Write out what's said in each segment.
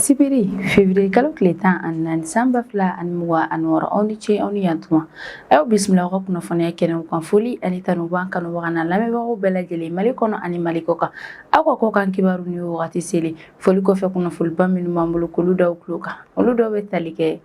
Sibiri février kalo tile 14 san 2026 aw ni ce aw ni yantuma aw bisimila ka kunnafoniya kɛnɛw kan foli ani tanuban kanubaga na lamɛnbagaw bɛɛ lajɛlen Mali kɔnɔ ani Mali kɔ kan aw ka kɔ kan kibaru ni wagati seli foli kɔfɛ kunnafoniba minnu b'an bolo k'olu daw tulo kan olu dɔw bɛ tali kɛ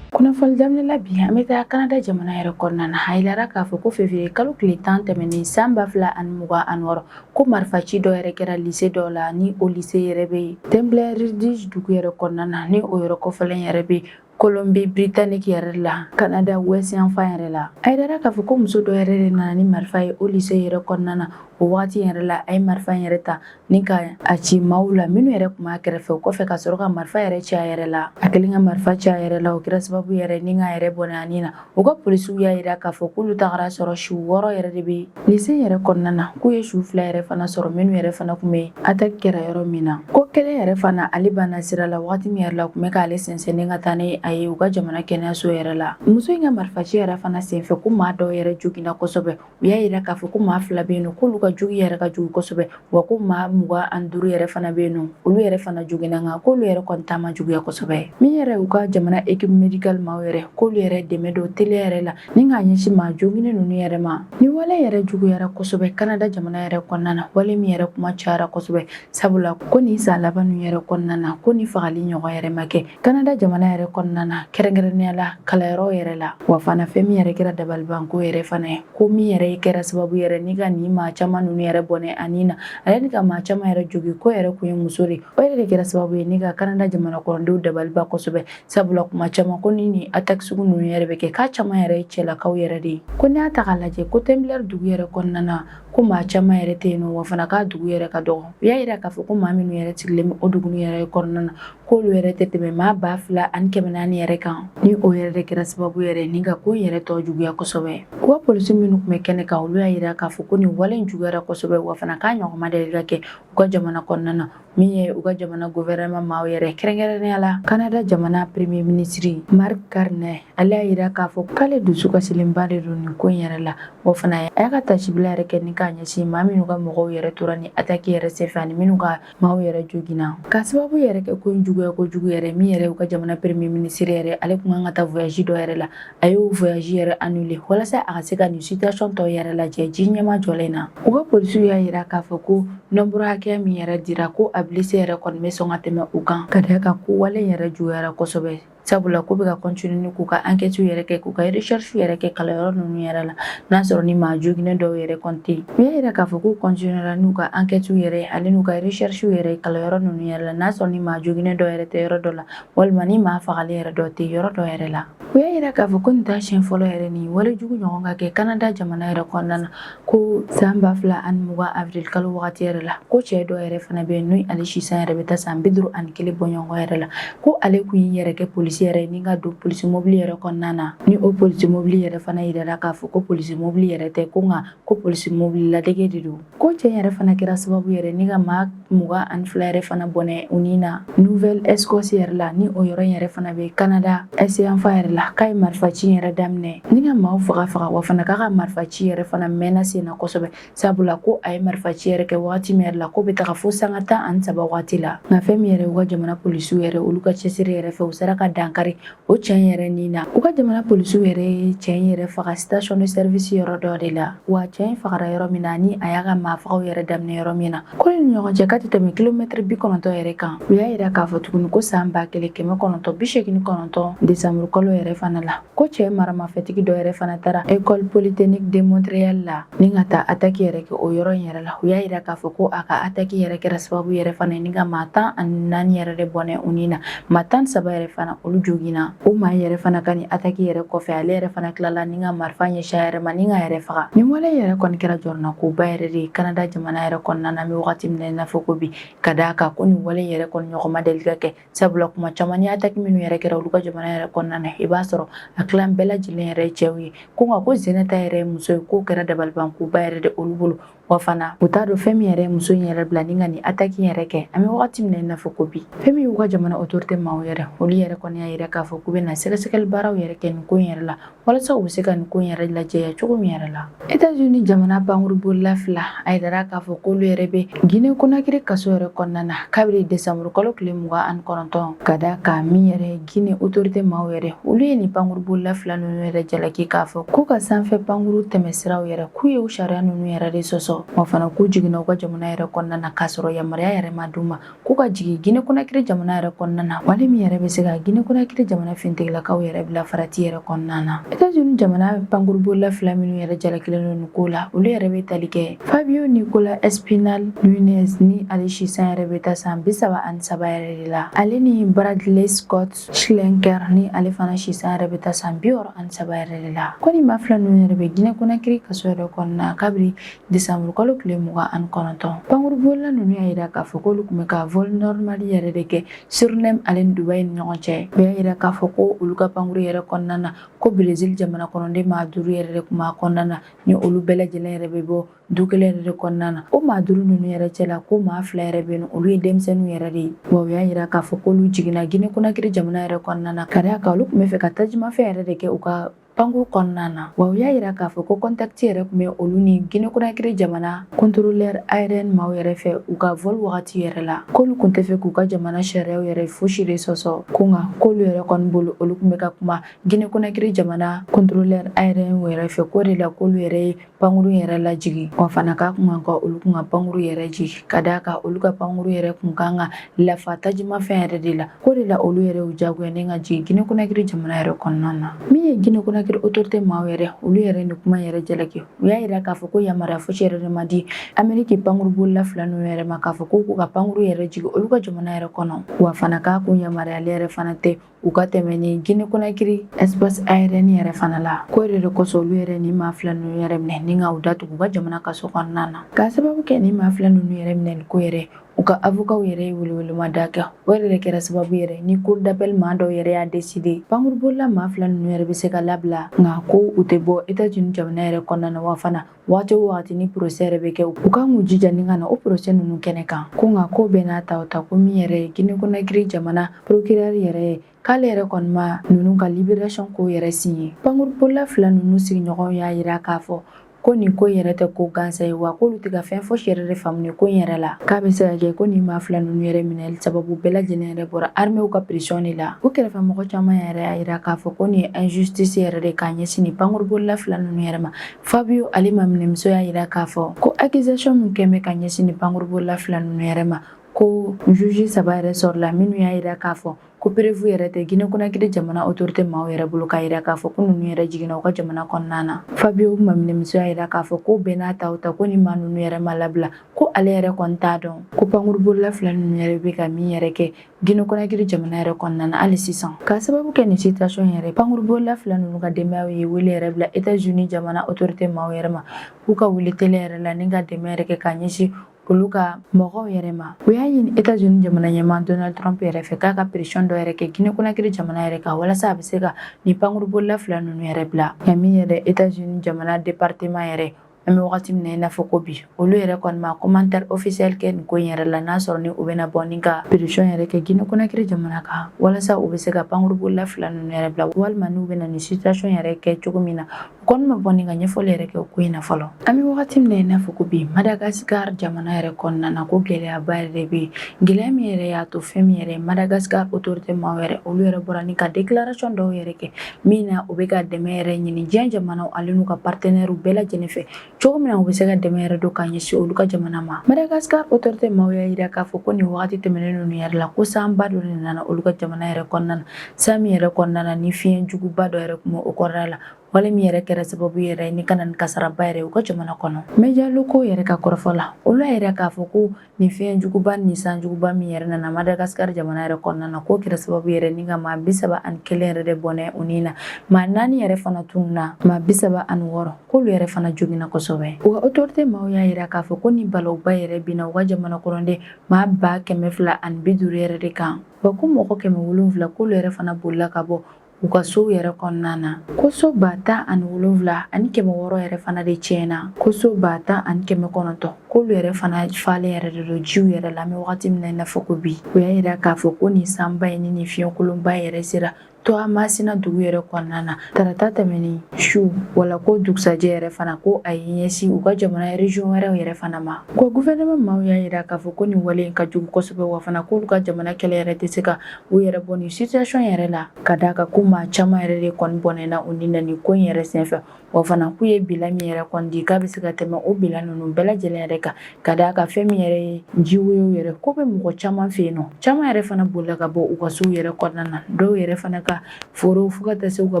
kunnafoni daminɛ la bi an bɛ taa Canada jamana yɛrɛ kɔnɔna na a yilara k'a fɔ ko février kalo tile 10 tɛmɛnen san 2026 ko marifaci dɔ yɛrɛ kɛra lycée dɔ la ni o lycée yɛrɛ bɛ Temple-Ridge dugu yɛrɛ kɔnɔna na ni o yɔrɔ kɔfɛlen yɛrɛ bɛ Colombie-Britannique yɛrɛ la Canada Ouest yanfan yɛrɛ la a yirara k'a fɔ ko muso dɔ yɛrɛ de nana ni marifa ye o lycée yɛrɛ kɔnɔna na o wagati yɛrɛ la a ye marifa yɛrɛ ta ni ka a ci maaw la minnu yɛrɛ tun b'a kɛrɛfɛ o kɔfɛ ka sɔrɔ ka marifa yɛrɛ ci a yɛrɛ la a kɛlen ka marifa ci a yɛrɛ la o kɛra sababu yɛrɛ ni ka yɛrɛ bɔnɛ ani na u ka polisiw y'a yira k'a fɔ k'olu tagara sɔrɔ su 6 yɛrɛ de bɛ lycée yɛrɛ kɔnɔna na k'u ye su 2 yɛrɛ fana sɔrɔ minnu yɛrɛ fana tun bɛ attaque kɛra yɔrɔ min na ko kelen yɛrɛ fana ale banna sira la wagati min yɛrɛ la tun bɛ k'ale sɛnsɛn ni ka taa ni a ye u ka jamana kɛnɛyaso yɛrɛ la muso in ka marifaci yɛrɛ fana senfɛ ko maa dɔw yɛrɛ joginna kosɛbɛ u y'a yira k'a fɔ ko maa 2 bɛ yen nɔ k'olu ka jogi yɛrɛ ka jugu kosɛbɛ wa ko maa 25 yɛrɛ fana bɛ yen nɔ olu yɛrɛ fana joginna nka k'olu yɛrɛ kɔni ta ma juguya kosɛbɛ min yɛrɛ u ka jamana équipe médicale maaw yɛrɛ k'olu yɛrɛ dɛmɛ dɔ teliya yɛrɛ la ni k'a ɲɛsin maa joginnen ninnu yɛrɛ ma ni wale yɛrɛ juguyara kosɛbɛ Canada jamana yɛrɛ kɔnɔna na wale min yɛrɛ kuma cayara kosɛbɛ sabula ko ni san laban ninnu yɛrɛ kɔnɔna na ko ni fagali ɲɔgɔn yɛrɛ ma kɛ Canada jamana yɛrɛ kɔnɔna na kɛrɛnkɛrɛnnenya la kalayɔrɔ yɛrɛ la wa fana fɛn min yɛrɛ kɛra dabalibanko yɛrɛ fana ye ko min yɛrɛ kɛra sababu yɛrɛ ni ka ni maa caman ninnu yɛrɛ bɔnɛ ani na ale ni ka maa caman yɛrɛ jogi ko yɛrɛ kun ye muso de o yɛrɛ de kɛra sababu ye ni ka Canada jamana kɔnɔndenw dabaliba kosɛbɛ sabula kuma caman ko ni attaque sugu ninnu yɛrɛ bɛ kɛ k'a caman yɛrɛ ye cɛlakaw yɛrɛ de ye ko n'i y'a ta k'a lajɛ ko Tembleur dugu yɛrɛ kɔnɔna na ko maa caman yɛrɛ tɛ yen nɔ wa fana k'a dugu yɛrɛ ka dɔgɔ u y'a yira k'a fɔ ko maa minnu yɛrɛ sigilen bɛ o dugu yɛrɛ kɔnɔna na k'olu yɛrɛ tɛ tɛmɛ maa 2024 yɛrɛ kan ni o yɛrɛ de kɛra sababu yɛrɛ ni ka ko yɛrɛ tɔ juguya kosɛbɛ u ka polisi minnu tun bɛ kɛnɛ kan olu y'a yira k'a fɔ ko nin wale in juguyara kosɛbɛ wa fana k'a ɲɔgɔn ma deli ka kɛ u ka jamana kɔnɔna na min ye u ka jamana gouvernement maaw yɛrɛ kɛrɛnkɛrɛnnenya la Canada jamana premier ministre Mark Carney ale y'a yira k'a fɔ k'ale dusu kasilenba de don nin ko in yɛrɛ la wa fana a y'a ka tasibila yɛrɛ kɛ ni k'a ɲɛsin maa minnu ka mɔgɔw yɛrɛ tora ni attaque yɛrɛ senfɛ ani minnu ka maaw yɛrɛ joginna ka sababu yɛrɛ kɛ ko in juguya kojugu yɛrɛ min yɛrɛ u ka jamana premier ministre yɛrɛ ale kun kan ka taa voyage dɔ yɛrɛ la a y'o voyage yɛrɛ annulé walasa a ka se ka nin situation tɔ yɛrɛ lajɛ ji ɲɛma jɔlen na u ka polisiw y'a yira k'a fɔ ko nombre hakɛya min yɛrɛ dira ko a blessé yɛrɛ kɔni bɛ sɔn ka tɛmɛ u kan ka d'a kan ko wale yɛrɛ juguyara kosɛbɛ sabula ko bɛ ka continuer ni k'u ka enquête yɛrɛ kɛ k'u ka recherche yɛrɛ kɛ kalayɔrɔ ninnu yɛrɛ la n'a sɔrɔ ni maa joginnen dɔw yɛrɛ kɔni tɛ yen u y'a yira k'a fɔ k'u continuera n'u ka enquête yɛrɛ ale n'u ka recherche yɛrɛ kalayɔrɔ ninnu yɛrɛ la n'a sɔrɔ ni maa joginnen dɔw yɛrɛ tɛ yɔrɔ dɔ la walima ni maa fagali yɛrɛ dɔ tɛ yɔrɔ dɔ yɛrɛ la u y'a yira k'a fɔ ko nin t'a siɲɛ fɔlɔ yɛrɛ ni wale jugu ɲɔgɔn ka kɛ Canada jamana yɛrɛ kɔnɔna na ko san 2020 avril kalo wagati yɛrɛ la ko cɛ dɔ yɛrɛ fana bɛ yen n'o ale sisan yɛrɛ bɛ taa san 51 bɔɲɔgɔn yɛrɛ la ko ale kun y'i yɛrɛ kɛ polisi yɛrɛ ni ka don polisi mobili yɛrɛ kɔnɔna na ni o polisi mobili yɛrɛ fana yirala k'a fɔ ko polisi mobili yɛrɛ tɛ ko nka ko polisi mobili ladege de don ko cɛ yɛrɛ fana kɛra sababu yɛrɛ ni ka maa 22 yɛrɛ fana bɔnɛ u ni na Nouvelle Escosse yɛrɛ la ni o yɔrɔ yɛrɛ fana bɛ Canada est yanfan yɛrɛ la k'a ye marifaci yɛrɛ daminɛ ni ka maaw faga wa fana k'a ka marifaci yɛrɛ fana mɛnna sen na kosɛbɛ sabula ko a ye marifaci yɛrɛ kɛ wagati min yɛrɛ la ko bɛ taga fo sanga 13 wagati la nka fɛn min yɛrɛ u ka jamana polisiw yɛrɛ olu ka cɛsiri yɛrɛ fɛ u sera ka dankari o cɛn yɛrɛ ni na u ka jamana polisiw yɛrɛ cɛn yɛrɛ faga station de service yɔrɔ dɔ de la wa cɛn fagara yɔrɔ min na ni a y'a ka maafagaw yɛrɛ daminɛ yɔrɔ min na ko ni ɲɔgɔn cɛ ka tɛ tɛmɛ kilomètre 90 yɛrɛ kan u y'a yira k'a fɔ tuguni ko san 1989 décembre kalo yɛrɛ fana la ko cɛ maramafɛtigi dɔ yɛrɛ fana taara école polytechnique de Montréal la ni ka taa attaque yɛrɛ kɛ o yɔrɔ in yɛrɛ la u y'a yira k'a fɔ ko a ka attaque yɛrɛ kɛra sababu yɛrɛ fana ni ka maa 14 yɛrɛ de bɔnɛ u ni na maa 13 yɛrɛ fana olu joginna o maa yɛrɛ fana ka ni attaque yɛrɛ kɔfɛ ale yɛrɛ fana tilala ni ka marifa ɲɛsin a yɛrɛ ma ni ka yɛrɛ faga nin wale yɛrɛ kɔni kɛra jɔrɔna koba yɛrɛ de ye Canada jamana yɛrɛ kɔnɔna na an bɛ wagati min na i n'a fɔ ko bi ka d'a kan ko nin wale yɛrɛ kɔni ɲɔgɔn ma deli ka kɛ sabula kuma caman ni attaque minnu yɛrɛ kɛra olu ka jamana yɛrɛ kɔnɔna na i b'a sɔrɔ a tilan bɛɛ lajɛlen yɛrɛ ye cɛw ye ko nka ko Zeneta yɛrɛ ye muso ye k'o kɛra dabalibankoba yɛrɛ de olu bolo wa fana u t'a dɔn fɛn min yɛrɛ ye muso in yɛrɛ bila ni ka nin attaque yɛrɛ kɛ an bɛ wagati min na i n'a fɔ ko bi fɛn min y'u ka jamana autorité maaw yɛrɛ olu yɛrɛ kɔni kɔni y'a yira k'a fɔ k'u bɛna sɛgɛsɛgɛli baaraw yɛrɛ kɛ nin ko in yɛrɛ la walasa u bɛ se ka nin ko in yɛrɛ lajɛya cogo min yɛrɛ la. États-Unis jamana pankurubolila 2 a yirara k'a fɔ k'olu yɛrɛ bɛ Guinée Conakry kaso yɛrɛ kɔnɔna na kabini décembre kalo tile 29 ka da ka min yɛrɛ Guinée autorité maaw yɛrɛ olu ye nin pankurubolila 2 ninnu yɛrɛ jalaki k'a fɔ k'u ka sanfɛ pankuru tɛmɛsiraw yɛrɛ k'u ye u sariya ninnu yɛrɛ de sɔsɔ wa fana k'u jiginna u ka jamana yɛrɛ kɔnɔna na k'a sɔrɔ yamaruya yɛrɛ ma d'u ma k'u ka jigin Guinée Conakry jamana yɛrɛ kɔnɔna na wale min yɛrɛ bɛ se ka Guinée Conakry jamana fintigilakaw yɛrɛ bila farati yɛrɛ kɔnɔna na. États-Unis jamana pankurubolila 2 minnu yɛrɛ jalakilen nin ko la olu yɛrɛ bɛ tali kɛ Fabio Nicolas Espinal Nunes ni ale sisan yɛrɛ bɛ taa san 33 yɛrɛ de la. Ale ni Bradley Scott Schlenker ni ale fana sisan yɛrɛ bɛ taa san 63 yɛrɛ de la. Ko ni maa fila ninnu yɛrɛ bɛ Guinée Conakry kaso yɛrɛ kɔnɔna kabini décembre kalo tile 29. Pankurubolila ninnu y'a yira k'a fɔ k'olu tun bɛ ka vol normal yɛrɛ de kɛ Suriname ale ni Dubaï ni ɲɔgɔn cɛ. U y'a yira k'a fɔ ko olu ka pankuru yɛrɛ kɔnɔna na ko Brésil jamana kɔnɔden maa 5 yɛrɛ de tun b'a kɔnɔna na ni olu bɛɛ lajɛlen yɛrɛ bɛ bɔ du kelen yɛrɛ de kɔnɔna na. O maa 5 ninnu yɛrɛ cɛla ko maa 2 yɛrɛ bɛ yen olu ye denmisɛnninw yɛrɛ de ye. Wa u y'a yira k'a fɔ k'olu jiginna Guinée Conakry jamana yɛrɛ kɔnɔna na ka d'a kan olu tun bɛ fɛ ka tajimafɛn yɛrɛ de kɛ u ka pankuru kɔnɔna na. Wa u y'a yira k'a fɔ ko contact yɛrɛ tun bɛ olu ni Guinée Conakry jamana contrôleur aérien maaw yɛrɛ fɛ u ka vol wagati yɛrɛ la k'olu tun tɛ fɛ k'u ka jamana sariyaw yɛrɛ fosi de sɔsɔ ko nka k'olu yɛrɛ kɔni bolo olu tun bɛ ka kuma Guinée Conakry jamana contrôleur aérien yɛrɛ fɛ k'o de la k'olu yɛrɛ ye pankuru yɛrɛ lajigi wa fana k'a kun kan ka olu kun ka pankuru yɛrɛ jigi ka d'a kan olu ka pankuru yɛrɛ kun kan ka lafa tajimafɛn yɛrɛ de la k'o de la olu yɛrɛ y'u jagoyalen ka jigin Guinée Conakry jamana yɛrɛ kɔnɔna na. Min ye Guinée Conakry autorité maaw yɛrɛ olu yɛrɛ ni kuma yɛrɛ jalaki u y'a yira k'a fɔ ko yamaruya fosi yɛrɛ de ma di Amérique pankurubolila 2 ninnu yɛrɛ ma k'a fɔ k'u ka pankuru yɛrɛ jigin olu ka jamana yɛrɛ kɔnɔ wa fana k'a kun yamaruyalen yɛrɛ fana tɛ u ka tɛmɛ ni Guinée Conakry espace aérien yɛrɛ fana la. Ko de kosɔn olu yɛrɛ ni maa 2 ninnu yɛrɛ minɛ ni ka u datugu u ka jamana kaso kɔnɔna na. K'a sababu kɛ ni maa 2 ninnu yɛrɛ minɛli ko yɛrɛ u ka avocat yɛrɛ ye welewelema kɛ o yɛrɛ de kɛra sababu yɛrɛ ni cour d'appel maa dɔw yɛrɛ y'a décidé pankurubolila maa 2 ninnu yɛrɛ bɛ se ka labila nka ko u tɛ bɔ États-Unis jamana yɛrɛ kɔnɔna na wa fana waati o waati ni procès yɛrɛ bɛ kɛ u kan k'u jija ni ka na o procès ninnu kɛnɛ kan ko nka ko bɛɛ n'a ta o ta ko min yɛrɛ ye Guinée Conakry jamana procureur yɛrɛ ye k'ale yɛrɛ kɔni ma ninnu ka libération ko yɛrɛ signé. Pankurubolila 2 ninnu sigiɲɔgɔnw y'a yira k'a fɔ ko nin ko yɛrɛ tɛ ko gansan ye wa k'olu tɛ ka fɛn fosi yɛrɛ de faamu nin ko in yɛrɛ la k'a bɛ se ka kɛ ko nin maa 2 ninnu yɛrɛ minɛli sababu bɛɛ lajɛlen yɛrɛ bɔra armée ka pression de la. U kɛrɛfɛ mɔgɔ caman yɛrɛ y'a yira k'a fɔ ko nin ye injustice yɛrɛ de k'a ɲɛsin nin pankurubolila 2 ninnu yɛrɛ ma. Fabio ale maminɛmuso y'a yira k'a fɔ ko accusation min kɛn bɛ ka ɲɛsin nin pankurubolila 2 ninnu yɛrɛ ma ko juge 3 yɛrɛ sɔrɔla minnu y'a yira k'a fɔ ko prévu yɛrɛ tɛ Guinée Conakry jamana autorité maaw yɛrɛ bolo k'a yira k'a fɔ ko ninnu yɛrɛ jiginna u ka jamana kɔnɔna na. Fabio maminɛmuso y'a yira k'a fɔ ko bɛɛ n'a ta o ta ko nin maa ninnu yɛrɛ ma labila ko ale yɛrɛ kɔni t'a dɔn ko pankurubolila 2 ninnu yɛrɛ bɛ ka min yɛrɛ kɛ Guinée Conakry jamana yɛrɛ kɔnɔna na hali sisan. K'a sababu kɛ nin situation yɛrɛ pankurubolila 2 ninnu ka denbayaw ye wele yɛrɛ bila États-Unis jamana autorité maaw yɛrɛ ma k'u ka wele télé yɛrɛ la ni ka dɛmɛ yɛrɛ kɛ k'a ɲɛsin olu ka mɔgɔw yɛrɛ ma. U y'a ɲini États-Unis jamana ɲɛmaa Donald Trump yɛrɛ fɛ k'a ka pression dɔ yɛrɛ kɛ Guinée Conakry jamana yɛrɛ kan walasa a bɛ se ka nin pankurubolila 2 ninnu yɛrɛ bila. Nka min yɛrɛ États-Unis jamana département yɛrɛ an bɛ wagati min na i n'a fɔ ko bi olu yɛrɛ kɔni ma commentaire officiel kɛ nin ko in yɛrɛ la n'a sɔrɔ ni u bɛna bɔ ni ka pression yɛrɛ kɛ Guinée Conakry jamana kan walasa u bɛ se ka pankurubolila 2 ninnu yɛrɛ bila walima n'u bɛna nin situation yɛrɛ kɛ cogo min na u kɔni ma bɔ ni ka ɲɛfɔli yɛrɛ kɛ ko in na fɔlɔ. An bɛ wagati min na i n'a fɔ ko bi Madagascar jamana yɛrɛ kɔnɔna na ko gɛlɛyaba yɛrɛ de bɛ yen gɛlɛya min yɛrɛ y'a to fɛn min yɛrɛ Madagascar autorité maaw yɛrɛ olu yɛrɛ bɔra ni ka déclaration dɔw yɛrɛ kɛ min na u bɛ ka dɛmɛ yɛrɛ ɲini diɲɛ jamanaw ale n'u ka partenaires bɛɛ lajɛlen fɛ cogo min na u bɛ se ka dɛmɛ yɛrɛ don k'a ɲɛsin olu ka jamana ma. Madagascar autorité maaw y'a yira k'a fɔ ko nin wagati tɛmɛnen ninnu yɛrɛ la ko sanba dɔ de nana olu ka jamana yɛrɛ kɔnɔna na san min yɛrɛ kɔnɔna na ni fiɲɛ juguba dɔ yɛrɛ tun bɛ o kɔnɔna la wale min yɛrɛ kɛra sababu yɛrɛ ni kana ni kasaraba yɛrɛ u ka jamana kɔnɔ. Média locaux yɛrɛ ka kɔrɔfɔ la olu y'a yira k'a fɔ ko nin fiɲɛ juguba ni san juguba min yɛrɛ nana Madagascar jamana yɛrɛ kɔnɔna na k'o kɛra sababu yɛrɛ ni ka maa 31 yɛrɛ de bɔnɛ u ni na maa 4 yɛrɛ fana tununna maa 36 k'olu yɛrɛ fana joginna kosɛbɛ. U ka autorité maaw y'a yira k'a fɔ ko ni balawba yɛrɛ binna u ka jamana kɔnɔden maa 250 yɛrɛ de kan wa ko mɔgɔ 700 k'olu yɛrɛ fana bolila ka bɔ u ka sow yɛrɛ kɔnɔna na. Ko so 17,600 yɛrɛ fana de tiɲɛna ko so 10,900 k'olu yɛrɛ fana falen yɛrɛ de don jiw yɛrɛ la. An bɛ wagati min na i n'a fɔ ko bi, u y'a yira k'a fɔ ko nin sanba in ni nin fiɲɛkolonba yɛrɛ sera Toamasina dugu yɛrɛ kɔnɔna na. Tarata tɛmɛnen su wala ko dugusajɛ yɛrɛ fana ko a ye ɲɛsin u ka jamana région wɛrɛw yɛrɛ fana ma. Ko gouvernement maaw y'a yira k'a fɔ ko nin wale in ka jugu kosɛbɛ wa fana k'olu ka jamana kɛlɛ yɛrɛ tɛ se ka u yɛrɛ bɔ nin situation yɛrɛ la, ka d'a kan ko maa caman yɛrɛ de kɔni bɔnɛna u ni na nin ko in yɛrɛ senfɛ. Wa fana k'u ye bila min yɛrɛ kɔni di k'a bɛ se ka tɛmɛ o bila ninnu bɛɛ lajɛlen yɛrɛ kan, ka d'a kan fɛn min yɛrɛ ye jiwoyo yɛrɛ ko bɛ mɔgɔ caman fɛ yen nɔ. Caman yɛrɛ fana bolila ka bɔ u ka sow yɛrɛ kɔnɔna na, dɔw yɛrɛ fana ka forow fo ka taa se u ka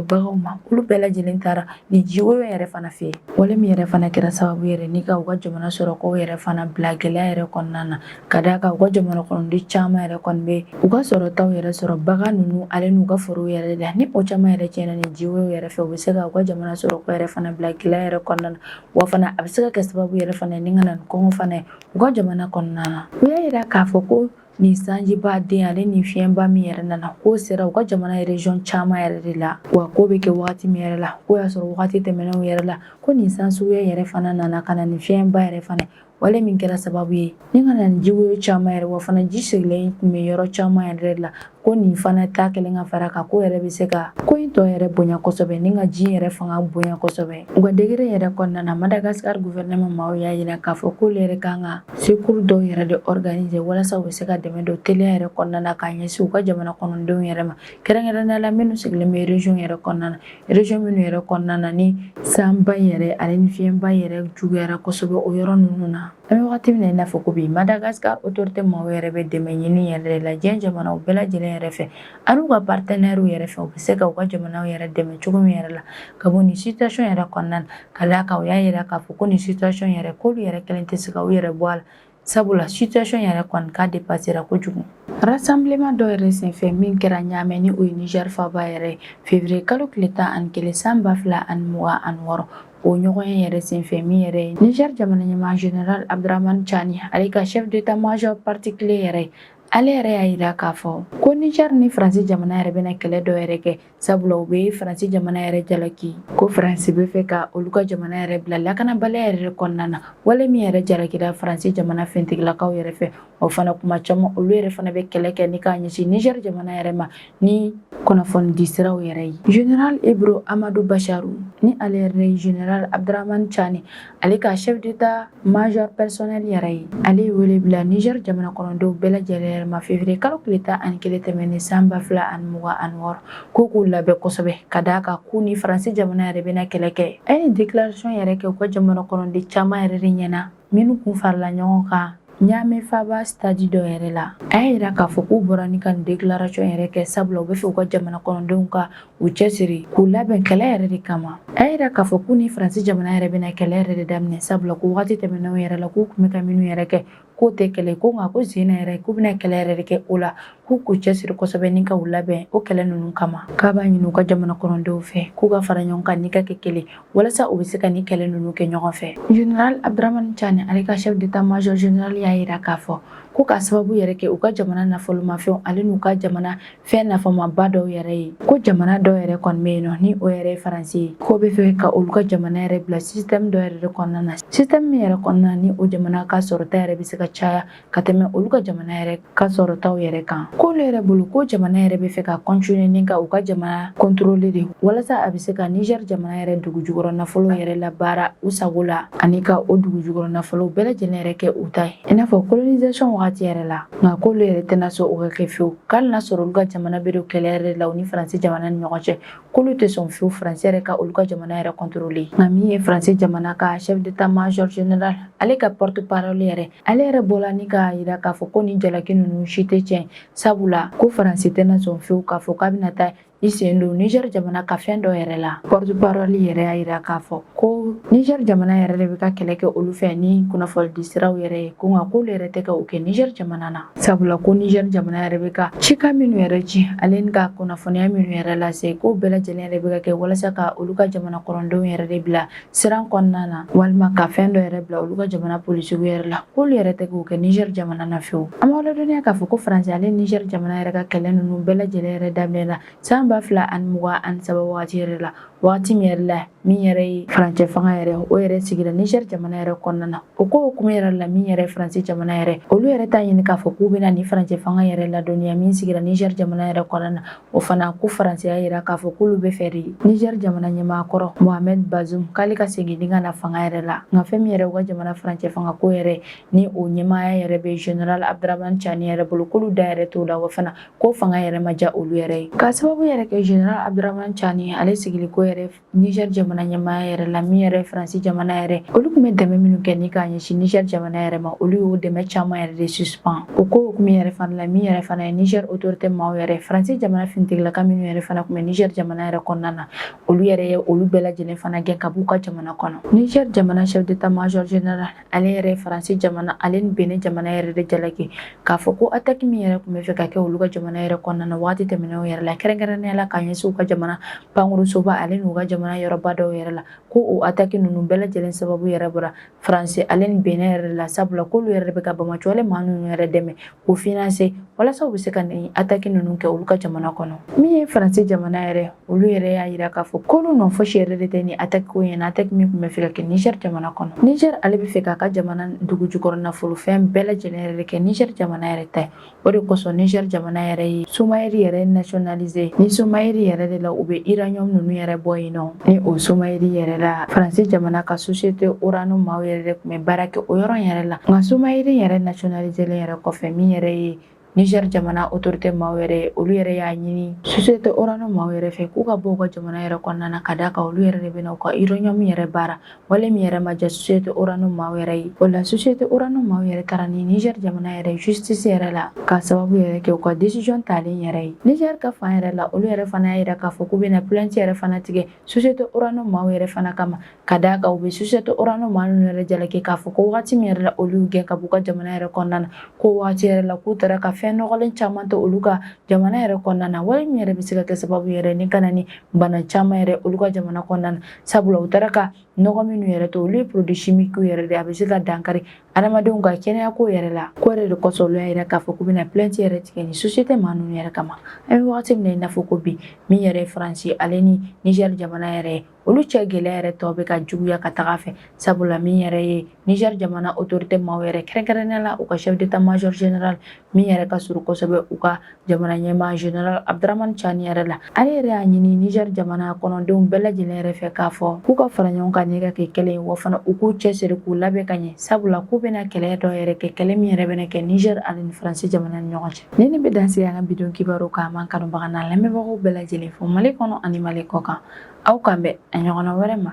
baganw ma, olu bɛɛ lajɛlen taara nin jiwoyo yɛrɛ fana fɛ yen. Wale min yɛrɛ fana kɛra sababu yɛrɛ ni ka u ka jamana sɔrɔkaw yɛrɛ fana bila gɛlɛya yɛrɛ kɔnɔna na, ka d'a kan u ka jamana kɔnɔden caman yɛrɛ kɔni bɛ u ka sɔrɔtaw yɛrɛ sɔrɔ bagan ninnu ale n'u ka forow yɛrɛ la. Ni o caman yɛrɛ tiɲɛna nin jiwoyo yɛrɛ fɛ, u bɛ se ka u ka jamana sɔrɔkaw yɛrɛ fana bila gɛlɛya yɛrɛ kɔnɔna na, wa fana a bɛ se ka kɛ sababu yɛrɛ fana ye ni ka na ni kɔngɔ fana ye u ka jamana kɔnɔna na. U y'a yira k'a fɔ ko nin sanjiba den ale ni fiɲɛba min yɛrɛ nana k'o sera u ka jamana région caman yɛrɛ de la, wa k'o bɛ kɛ wagati min yɛrɛ la k'o y'a sɔrɔ wagati tɛmɛnenw yɛrɛ la ko nin san suguya yɛrɛ fana nana ka na nin fiɲɛba yɛrɛ fana wale min kɛra sababu ye ni ka na nin jiwoyo caman yɛrɛ wa fana ji sigilen tun bɛ yɔrɔ caman yɛrɛ de la, ko nin fana ta kɛlen ka fara kan ko yɛrɛ bɛ se ka ko in tɔ yɛrɛ bonya kosɛbɛ ni ka ji yɛrɛ fanga bonya kosɛbɛ. U ka degré yɛrɛ kɔnɔna na Madagascar gouvernement maaw y'a yira k'a fɔ k'olu yɛrɛ kan ka secours dɔw yɛrɛ de organiser walasa u bɛ se ka dɛmɛ don teliya yɛrɛ kɔnɔna na k'a ɲɛsin u ka jamana kɔnɔdenw yɛrɛ ma, kɛrɛnkɛrɛnnenya la minnu sigilen bɛ région yɛrɛ kɔnɔna na, région minnu yɛrɛ kɔnɔna na ni sanba yɛrɛ ale ni fiɲɛba yɛrɛ juguyara kosɛbɛ o yɔrɔ ninnu na. An bɛ wagati min na i n'a fɔ ko bi Madagascar autorité maaw yɛrɛ bɛ dɛmɛ ɲini yɛrɛ de la diɲɛ jamanaw bɛɛ lajɛlen yɛrɛ fɛ ani u ka partenaires yɛrɛ fɛ, u bɛ se ka u ka jamanaw yɛrɛ dɛmɛ cogo min yɛrɛ la ka bɔ nin situation yɛrɛ kɔnɔna na, ka d'a kan u y'a yira k'a fɔ ko nin situation yɛrɛ k'olu yɛrɛ kelen tɛ se ka u yɛrɛ bɔ a la, sabula situation yɛrɛ kɔni k'a dépassera kojugu. Rassemblement dɔ yɛrɛ senfɛ min kɛra Ɲamɛ ni o ye Niger faaba yɛrɛ ye février kalo tile 11 san 2026 o ɲɔgɔnya yɛrɛ senfɛ min yɛrɛ ye Niger jamana ɲɛmaa général Abdramane Chani ale ka chef d'état-major particulier yɛrɛ ye, ale yɛrɛ y'a yira k'a fɔ ko Niger ni Faransi jamana yɛrɛ bɛna kɛlɛ dɔ yɛrɛ kɛ, sabula u bɛ Faransi jamana yɛrɛ jalaki ko Faransi bɛ fɛ ka olu ka jamana yɛrɛ bila lakanabaliya yɛrɛ kɔnɔna na, wale min yɛrɛ jalakira Faransi jamana fɛntigilakaw yɛrɛ fɛ. O fana kuma caman olu yɛrɛ fana bɛ kɛlɛ kɛ ni k'a ɲɛsin Niger jamana yɛrɛ ma ni kunnafoni di siraw yɛrɛ ye. Général Ibro Amadou Bacharu ni ale yɛrɛ ye Général Abdramane Chani ale ka chef d'état-major personnel yɛrɛ ye, ale ye wele bila Niger jamana kɔnɔdenw bɛɛ lajɛlen yɛrɛ ma février kalo tile 11 tɛmɛnen san 2026 ko k'u labɛn kosɛbɛ, ka d'a kan k'u ni Faransi jamana yɛrɛ bɛna kɛlɛ kɛ. A ye déclaration yɛrɛ kɛ u ka jamana kɔnɔden caman yɛrɛ de ɲɛna minnu kun farala ɲɔgɔn kan Ɲamɛ faaba stade dɔ yɛrɛ la. A y'a yira k'a fɔ k'u bɔra ni ka nin déclaration yɛrɛ kɛ sabula u bɛ fɛ u ka jamana kɔnɔdenw ka u cɛsiri k'u labɛn kɛlɛ yɛrɛ de kama. A y'a yira k'a fɔ k'u ni Faransi jamana yɛrɛ bɛna kɛlɛ yɛrɛ de daminɛ sabula ko wagati tɛmɛnenw yɛrɛ la k'u tun bɛ ka minnu yɛrɛ kɛ k'o tɛ kɛlɛ ko nka ko Zena yɛrɛ k'u bɛna kɛlɛ yɛrɛ de kɛ o la k'u k'u cɛsiri kosɛbɛ ni ka u labɛn o kɛlɛ ninnu kama. K'a b'a ɲini u ka jamana kɔnɔdenw fɛ k'u ka fara ɲɔgɔn kan ni ka kɛ kelen walasa u bɛ se ka ni kɛlɛ ninnu kɛ ɲɔgɔn fɛ. Général Abdramane Chani ale ka chef d'état-major général y'a yira k'a fɔ ko ka sababu yɛrɛ kɛ u ka jamana nafolomafɛnw ale n'u ka jamana fɛn nafamaba dɔw yɛrɛ ye, ko jamana dɔw yɛrɛ kɔni bɛ yen nɔ ni o yɛrɛ ye Faransi ye k'o bɛ fɛ ka olu ka jamana yɛrɛ bila système dɔ yɛrɛ de kɔnɔna na, système min yɛrɛ kɔnɔna na ni o jamana ka sɔrɔta yɛrɛ bɛ se ka caya ka tɛmɛ olu ka jamana yɛrɛ ka sɔrɔtaw yɛrɛ kan. K'olu yɛrɛ bolo ko jamana yɛrɛ bɛ fɛ ka continuer ni ka u ka jamana contrôler de walasa a bɛ se ka Niger jamana yɛrɛ dugu jukɔrɔ nafolo yɛrɛ labaara u sago la ani ka o dugu jukɔrɔ nafolo bɛɛ lajɛlen yɛrɛ kɛ u ta ye i n'a fɔ colonisation wagati yɛrɛ la, nka k'olu yɛrɛ tɛna sɔn o ka kɛ fiyewu k'ali n'a sɔrɔ olu ka jamana bɛ don kɛlɛ yɛrɛ la u ni Faransi jamana ni ɲɔgɔn cɛ k'olu tɛ sɔn fiyewu Faransi yɛrɛ ka olu ka jamana yɛrɛ contrôler. Nka min ye Faransi jamana ka chef d'état-major général ale ka porte-parole yɛrɛ ale yɛrɛ bɔla ni k'a yira k'a fɔ ko ni jalaki ninnu si tɛ tiɲɛ sabula ko Faransi tɛna sɔn fiyewu k'a fɔ k'a bɛna taa i sen don Niger jamana ka fɛn dɔ yɛrɛ la. Porte-parole yɛrɛ y'a yira k'a fɔ ko Niger jamana yɛrɛ de bɛ ka kɛlɛ kɛ olu fɛ ni kunnafoni di siraw yɛrɛ ye ko nka k'olu yɛrɛ tɛ ka o kɛ Niger jamana na sabula ko Niger jamana yɛrɛ bɛ ka cikan minnu yɛrɛ ci ale ni ka kunnafoniya minnu yɛrɛ lase ko bɛɛ lajɛlen yɛrɛ bɛ ka kɛ walasa ka olu ka jamana kɔnɔdenw yɛrɛ de bila siran kɔnɔna na walima ka fɛn dɔ yɛrɛ bila olu ka jamana polisiw yɛrɛ la k'olu yɛrɛ tɛ k'o kɛ Niger jamana na fiyewu. An b'a ladɔnniya k'a fɔ ko Faransi ale Niger jamana yɛrɛ ka kɛlɛ ninnu bɛɛ lajɛlen yɛrɛ daminɛ la san 2023 wagati yɛrɛ la waati min yɛrɛ la min yɛrɛ ye farancɛ fanga yɛrɛ o yɛrɛ sigira Niger jamana yɛrɛ kɔnɔna na o ko hukumu yɛrɛ la min yɛrɛ Faransi jamana yɛrɛ olu yɛrɛ t'a ɲini k'a fɔ k'u bɛna ni farancɛ fanga yɛrɛ ladɔnniya min sigira Niger jamana yɛrɛ kɔnɔna na o fana ko Faransi y'a yira k'a fɔ k'olu bɛ fɛ de Niger jamana ɲɛmaakɔrɔ Mohamed Bazoum k'ale ka segin ni ka na fanga yɛrɛ la nka fɛn min yɛrɛ u ka jamana farancɛ fanga ko yɛrɛ ni o ɲɛmaaya yɛrɛ bɛ General Abdramane Chani yɛrɛ bolo k'olu da yɛrɛ t'o la wa fana ko fanga yɛrɛ ma ja olu yɛrɛ ye k'a sababu yɛrɛ kɛ General Abdramane Chani ale sigili ko yɛrɛ Niger jamana ɲɛmaaya yɛrɛ la min yɛrɛ Faransi jamana yɛrɛ olu tun bɛ dɛmɛ minnu kɛ ni k'a ɲɛsin Niger jamana yɛrɛ ma olu y'o dɛmɛ caman yɛrɛ de suspend o ko hukumu yɛrɛ fana la min yɛrɛ fana ye Niger autorité maaw yɛrɛ Faransi jamana finitigilaka minnu yɛrɛ fana tun bɛ Niger jamana yɛrɛ kɔnɔna na olu yɛrɛ ye olu bɛɛ lajɛlen fana gɛn ka b'u ka jamana kɔnɔ Niger jamana chef d'état major général ale yɛrɛ Faransi jamana ale ni Benin jamana yɛrɛ de jalaki k'a fɔ ko attaque min yɛrɛ tun bɛ fɛ ka kɛ olu ka jamana yɛrɛ kɔnɔna na waati tɛmɛnenw yɛrɛ la kɛrɛnkɛrɛnnenya la ka ɲɛsin u ka jamana pankurusoba ale n'u ka jamana yɔrɔba dɔw yɛrɛ la ko o attaque ninnu bɛɛ lajɛlen sababu yɛrɛ bɔra Faransi ale ni Benin yɛrɛ la sabula k'olu yɛrɛ bɛ ka Bamako ale maa ninnu yɛrɛ dɛmɛ k'u financer walasa u bɛ se ka nin attaque ninnu kɛ olu ka jamana kɔnɔ min ye Faransi jamana yɛrɛ olu yɛrɛ y'a yira k'a fɔ k'olu nɔ fosi yɛrɛ de tɛ ni attaque ko in na attaque min tun bɛ fɛ ka kɛ Niger jamana kɔnɔ Niger ale bɛ fɛ k'a ka jamana dugu jukɔrɔ nafolofɛn bɛɛ lajɛlen yɛrɛ de kɛ Niger jamana yɛrɛ ta ye o de kosɔn Niger jamana yɛrɛ ye Somayɛri yɛrɛ nationalisé ni Somayɛri yɛrɛ de la u bɛ uranium ninnu yɛrɛ bɔ yen nɔ ni o Somayɛri yɛrɛ la Faransi jamana ka société uranium maaw yɛrɛ de tun bɛ baara kɛ o yɔrɔ yɛrɛ la nka Somayɛri yɛrɛ nationalisé len yɛrɛ kɔfɛ min yɛrɛ ye Niger jamana autorité maaw yɛrɛ olu yɛrɛ y'a ɲini société uranium maaw yɛrɛ fɛ k'u ka bɔ u ka jamana yɛrɛ kɔnɔna na ka d'a kan olu yɛrɛ de bɛna u ka uranium yɛrɛ baara wale min yɛrɛ ma ja société uranium maaw yɛrɛ ye o la société uranium maaw yɛrɛ taara ni Niger jamana yɛrɛ justice yɛrɛ la k'a sababu yɛrɛ kɛ u ka décision talen yɛrɛ ye Niger ka fan yɛrɛ la olu yɛrɛ fana y'a yira k'a fɔ k'u bɛna plainte yɛrɛ fana tigɛ société uranium maaw yɛrɛ fana kama ka d'a kan u bɛ société uranium maaw yɛrɛ jalaki k'a fɔ ko wagati min yɛrɛ la olu gɛn ka b'u ka jamana yɛrɛ kɔnɔna na ko wagati yɛrɛ la k'u taara ka fɛn nɔgɔlen caman tɛ olu ka jamana yɛrɛ kɔnɔna na wale min yɛrɛ bɛ se ka kɛ sababu yɛrɛ ni kana ni bana caman yɛrɛ olu ka jamana kɔnɔna na sabula u taara ka nɔgɔ minnu yɛrɛ to olu ye produit chimique yɛrɛ de a bɛ se ka dankari adamadenw ka kɛnɛya ko yɛrɛ la ko yɛrɛ de kosɔn olu y'a yira k'a fɔ k'u bɛna plainte yɛrɛ tigɛ ni société maa ninnu yɛrɛ kama an bɛ wagati min na i n'a fɔ ko bi min yɛrɛ ye Faransi ale ni Niger jamana yɛrɛ ye olu cɛ gɛlɛya yɛrɛ tɔ bɛ ka juguya ka taga fɛ sabula min yɛrɛ ye Niger jamana autorité maaw yɛrɛ kɛrɛnkɛrɛnnenya la u ka chef d'état major général min yɛrɛ ka surun kosɛbɛ u ka jamana ɲɛmaa General Abdramane Chani yɛrɛ la ale yɛrɛ y'a ɲini Niger jamana kɔnɔdenw bɛɛ lajɛlen yɛrɛ fɛ k'a fɔ k'u ka fara ɲɔgɔn kan ni ka kɛ kɛlɛ ye wa fana u k'u cɛsiri k'u labɛn ka ɲɛ sabula k'u bɛna kɛlɛ dɔ yɛrɛ kɛ kɛlɛ min yɛrɛ bɛna kɛ Niger ani ni Faransi jamana ni ɲɔgɔn cɛ ne ni bɛ dansigi an ka bidon kibaru kan man kanubaga n'a lamɛnbagaw bɛɛ lajɛlen fo Mali kɔnɔ ani Mali kɔ kan aw kan bɛn a ɲɔgɔnna wɛrɛ ma